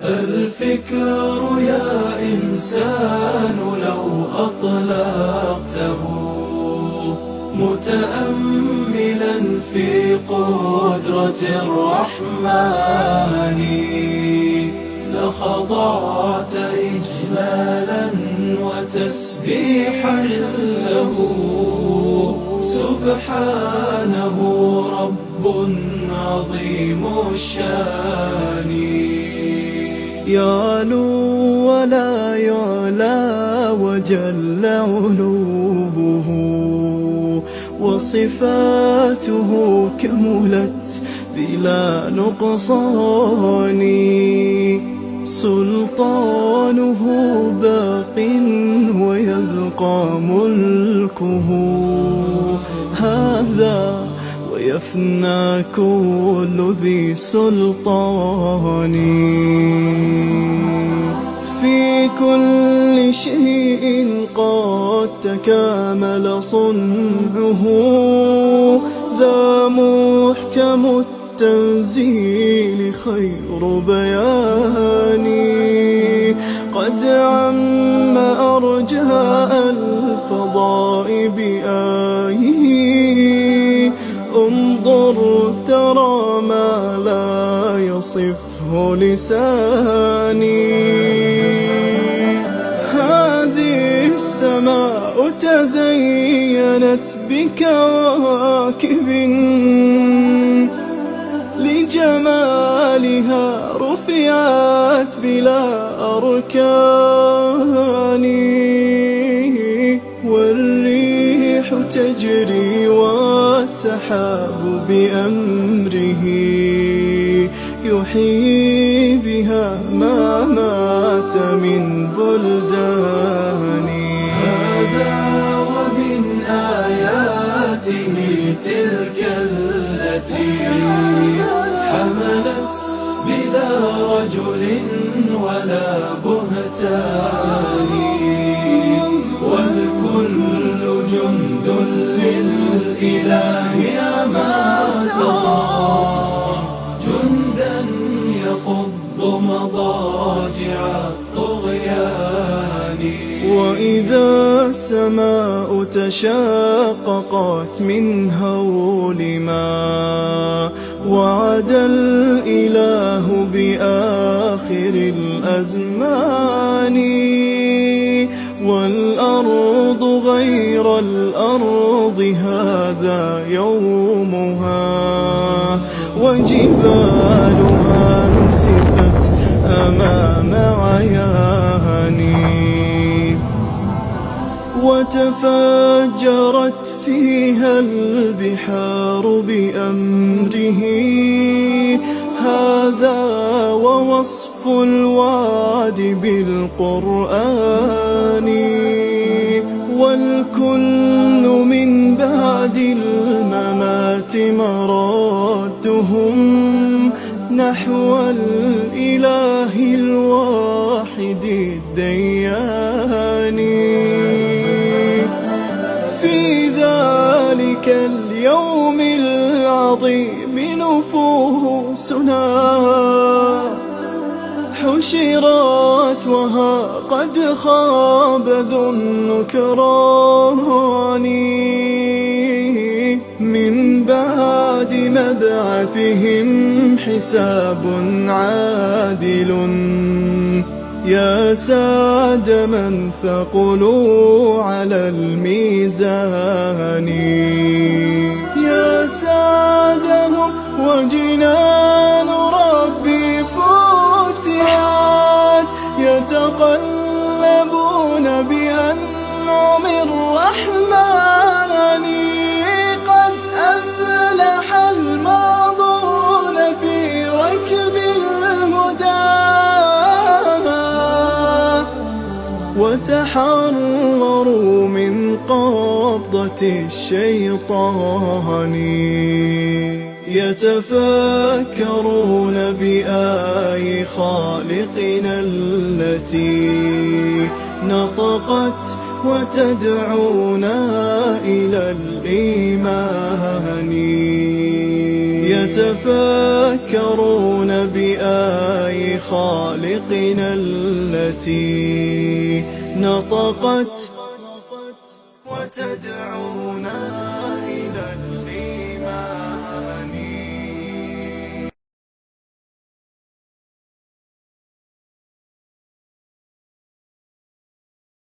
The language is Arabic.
الفكر يا إنسان لو أطلقته متأملا في قدرة الرحمن لخضعت إجلالا وتسبيحا له. سبحانه رب عظيم الشان يعلو ولا يعلى وجل علوه وصفاته كملت بلا نقصان. سلطانه باق ويبقى ملكه هذا ويفنى كل ذي سلطان. في كل شيء قد تكامل صنعه ذا محكم التنزيل خير بيان. قد عم أرجاء الفضاء بآيه انظر ترى ما لا يصفه لساني. هذه السماء تزينت بكواكب لجمالها رفعت بلا أركان. والريح تجري والسحاب بأمره يحيي بها ما مات من بلدان. هذا ومن آياته تلك التي حملت بلا رجل ولا بهتان. والكل جند للإله ما ترى جندا يقض مضاجع الطغيان. وإذا السماء تشاققت من هول ما وعد الإله بآخر الأزمان. والأرض غير الأرض هذا يومها وجبالها نسفت أمام عياني. وتفجرت فيها البحار بأمره هذا ووصف الوعد بالقرآن. والكل من بعد الممات مرادهم نحو الإله الواحد الديان. في ذلك اليوم العظيم نفوسنا حشرت وها قد خاب ذو النكران. من بعد مبعثهم حساب عادل يا سعد من ثقلوا على الميزان. يا سعدهم وجنان ربي فتحت يتقلبون بأنعم الرحمن. قد أفلح الماضون في ركب الهدى وتحرروا من قبضة الشيطان. يتفكرون بآي خالقنا التي نطقت وتدعونا إلى الإيمان. يتفكرون بآي خالقنا التي نطقت وتدعو